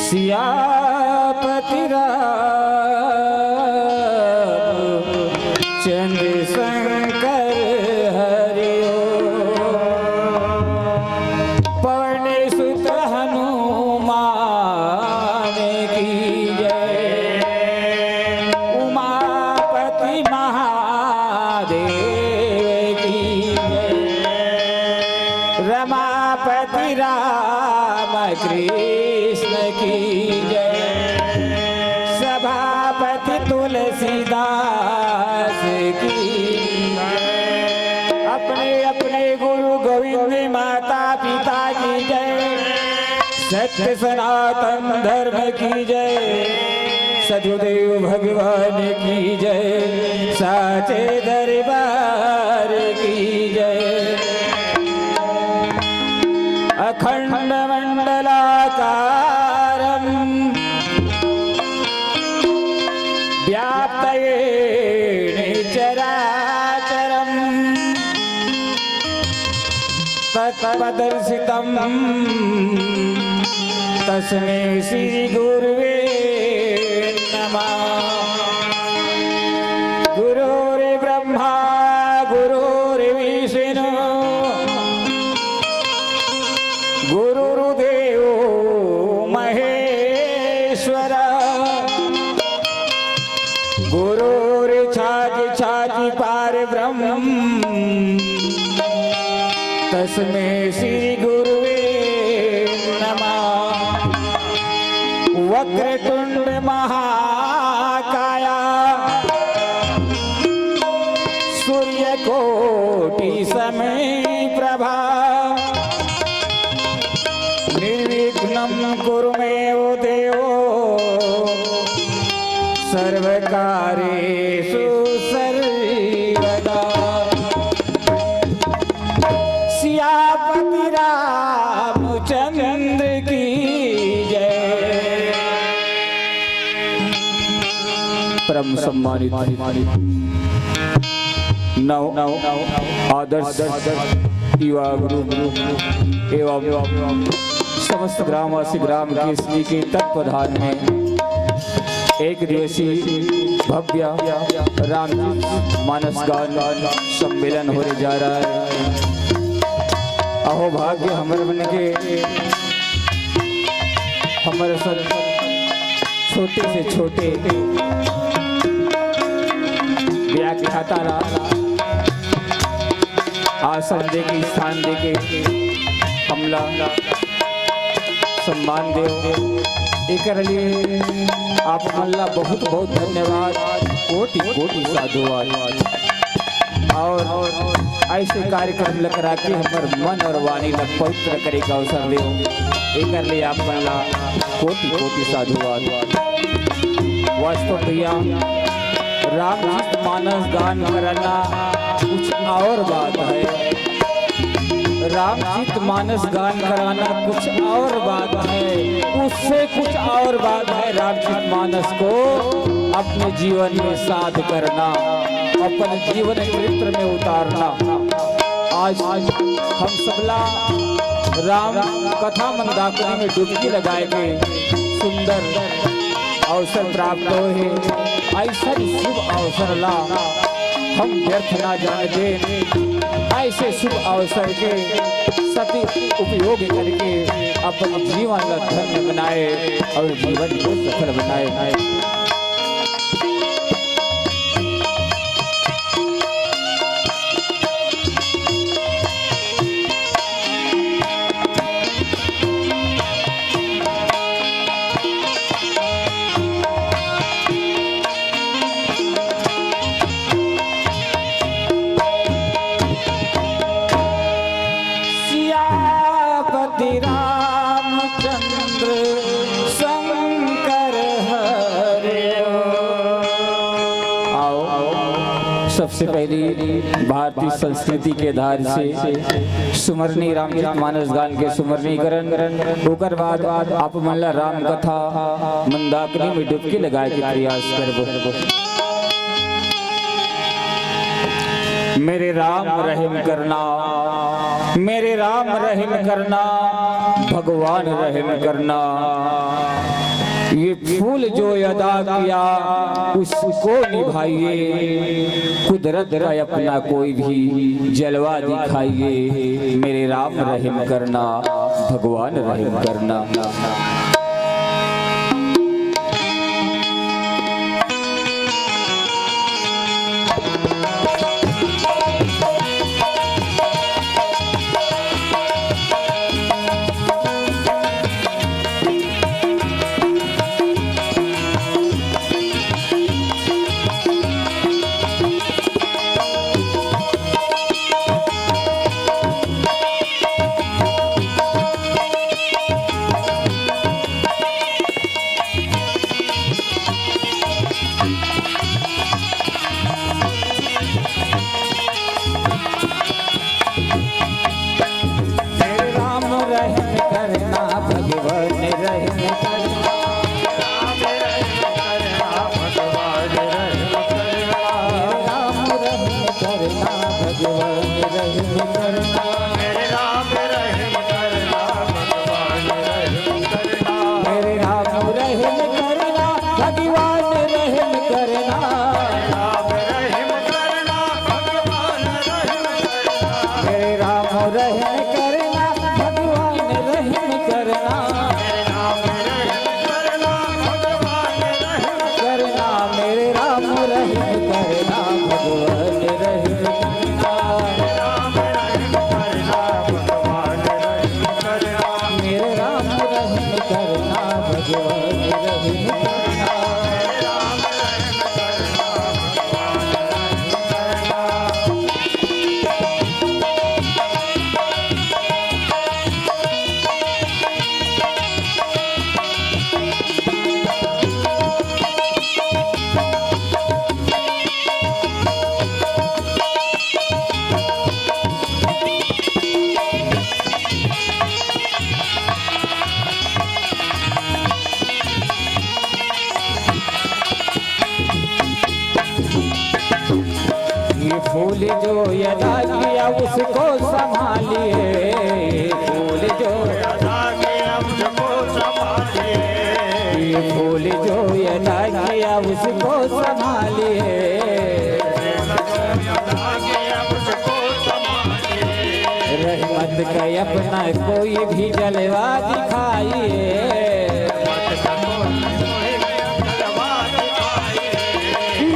सियापति चंद्र शंकर हरिओ पवन सुत हनुमान की जय। उमापति महादेव की जय। रमापति राम कृष्ण की जय। सभापति तुलसीदास की अपने अपने गुरु गोविंद माता पिता की जय। सत्य सनातन धर्म की जय। सदगुरुदेव भगवान की जय। साचे दरबार की जय। अखंड मंडलाकारं व्याप्तयेन चराचरं तत्पदर्शितं तस्मै श्री गुरुवे नमः। गुरुर्ब्रह्मा गुरुर्विष्णु गुरुर्देवो महेश्वर। गुरुर्साक्षात् परब्रह्म तस्मै श्री गुरुवे नमः। वक्रतुंड महाकाया सूर्यकोटि समप्रभा निर्विघ्नं कुरु मे देवो सर्वकार्येषु सर्वदा। सियापति रामचंद्र की जय। परम सम्मानित नव आदर्श युवा गुरु एवं समस्त ग्रामवासी ग्राम केसरी के तत्वधान में एक दिवसीय भव्य रामजी मानस गान सम्मेलन होने जा रहा है। अहो भाग्य हमारे मन के हमारे सर छोटे से छोटे व्याख्याता आसन दे के स्थान दे के हमला सम्मान दे एक लिए आप मल्ला बहुत बहुत धन्यवाद कोटि कोटि साधुवाद। और ऐसे कार्यक्रम करा के हमारे मन और वाणी ला पवित्र करे का अवसर दे एक लिए आप मल्ला कोटि कोटि साधुवाद। वास्तव भैया रामचरित मानस गान करना कुछ और बात है। रामचरित मानस गान कराना कुछ और बात है। उससे कुछ और बात है रामचरित मानस को अपने जीवन में साध करना अपने जीवन चरित्र में उतारना। आज हम सबला राम कथा मंदाकिनी में डुबकी लगाएंगे। सुंदर अवसर प्राप्त हो है। ऐसा शुभ अवसर ला हम व्यर्थ ना जाने दें। ऐसे शुभ अवसर के सती उपयोग करके अपने जीवन का धन्य बनाए और जीवन को सफल बनाए। रामचंद्र शंकर हरिओ। आओ सबसे पहली भारतीय संस्कृति के आधार से सुमरनी रामचरित मानस गान के सुमरणीकरण होकर बाद आप मल्ला राम कथा मंदाकिनी में डुबकी लगाए के प्रयास करबो। मेरे राम रहम करना, मेरे राम रहम करना, भगवान रहम करना। ये फूल जो अदा किया उसको निभाइए, कुदरत का अपना कोई भी जलवा दिखाइए। मेरे राम रहम करना, भगवान रहम करना। फूल जो अदा किया उसको संभालिए, फूल जो अदा किया उसको संभालिए, फूल जो अदा किया उसको संभालिए, रहमत का अपना कोई भी जलवा दिखाइए।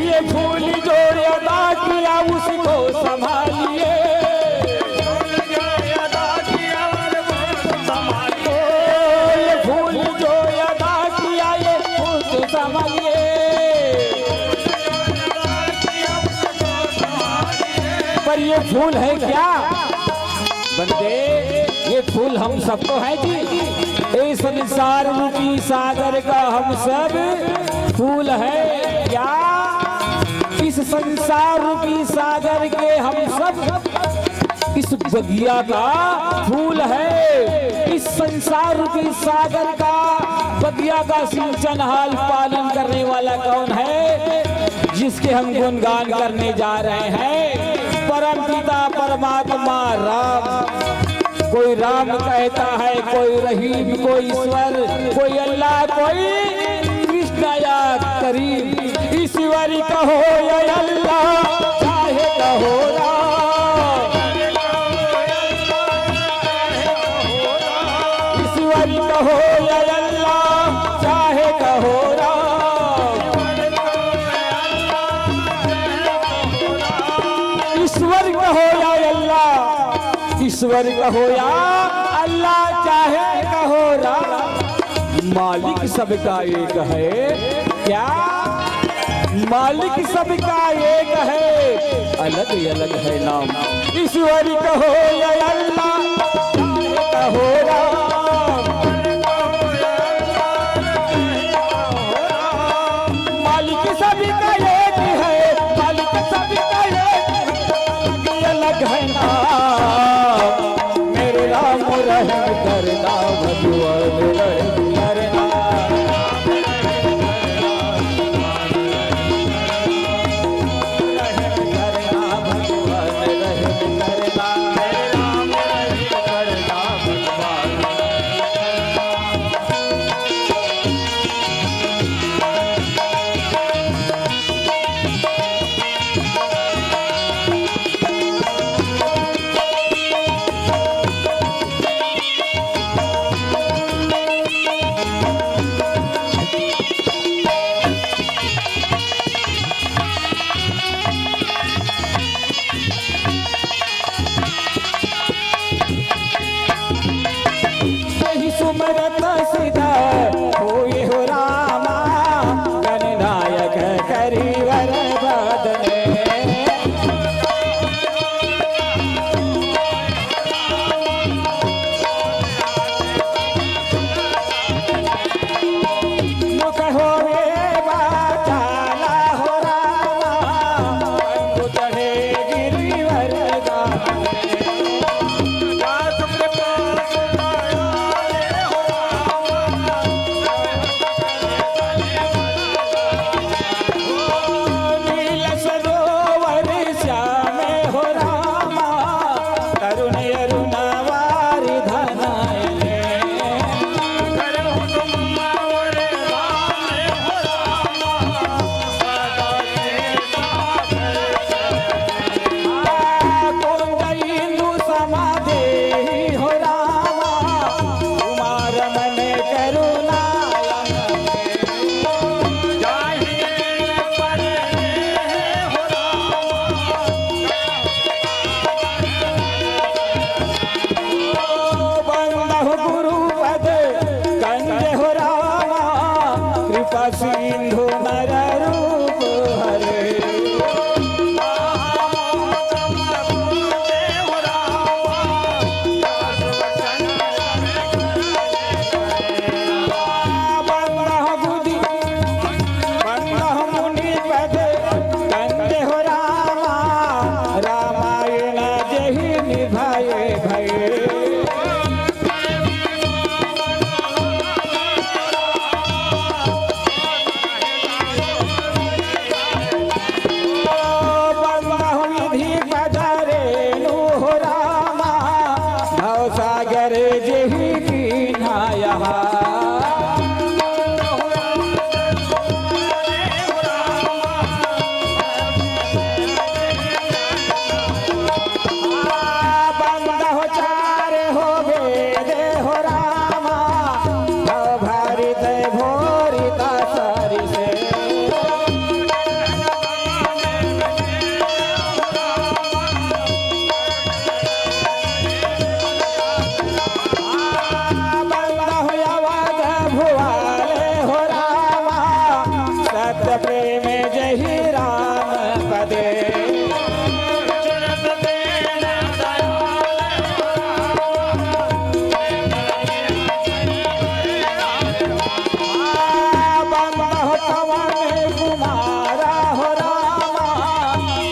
ये फूल जो अदा किया उसको संभालिए, ये फूल जो अदा किया ये फूल संभालिए। पर ये फूल है क्या बंदे, ये फूल हम सबको है जी। इस संसार रूपी सागर का हम सब फूल है क्या, इस संसार रूपी सागर के हम सब इस बगिया का फूल है। इस संसार रूपी सागर का बगिया का सिंचन हाल पालन करने वाला कौन है, जिसके हम गुणगान करने जा रहे हैं, परम पिता परमात्मा राम। कोई राम कहता है, कोई रहीम, कोई ईश्वर, कोई अल्लाह, कोई कृष्ण या करीम। ईश्वर कहो या अल्लाह, चाहे कहो राम, ईश्वर कहो या अल्लाह, चाहे कहो राम, ईश्वर कहो या अल्लाह, ईश्वर कहो या अल्लाह, चाहे कहो राम। मालिक सबका एक है क्या, मालिक सबका एक है, अलग अलग है नाम। ईश्वर कहो या अल्लाह, कहो राम, मालिक सबका एक है, मालिक सबका एक अलग है नाम। मेरे राम रहम करना, भगवान रहम करना, भये भये सागर जही कीन्हा बंद हो चार हो बेदे हो रामा भारी दे भोरी तारी से प्रेम जही राम पदे बंद हो पवन कुमारा हो रामा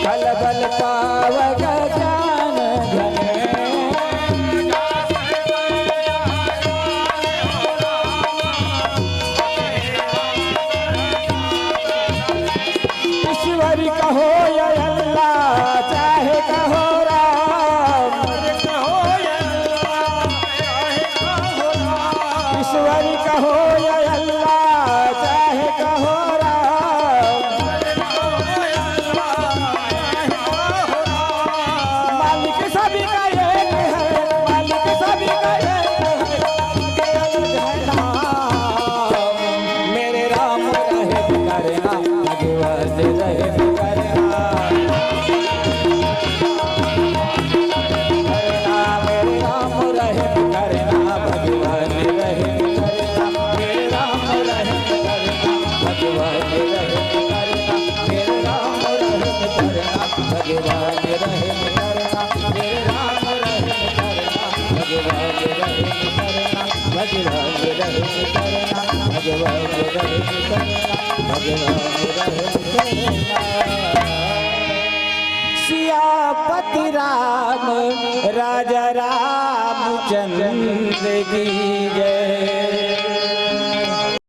कल बल पावग ज्ञान घने ईश्वरी कहो या अल्लाह चाहे कहो राम ईश्वरी कहो या अल्लाह चाहे कहो राम मालिक सभी का एक है मालिक सभी का एक है मेरे राम रहे करना भगवान रहे करना मेरे राम रहे करना भगवान रहे करना मेरे राम रहे करना भगवान रहे करना मेरे राम रहे करना भगवान रहे करना मेरे राम रहे करना भगवान रहे करना भगवान रहे करना भगवान रहे करना सियापति राम राजा रामचंद्र की जय।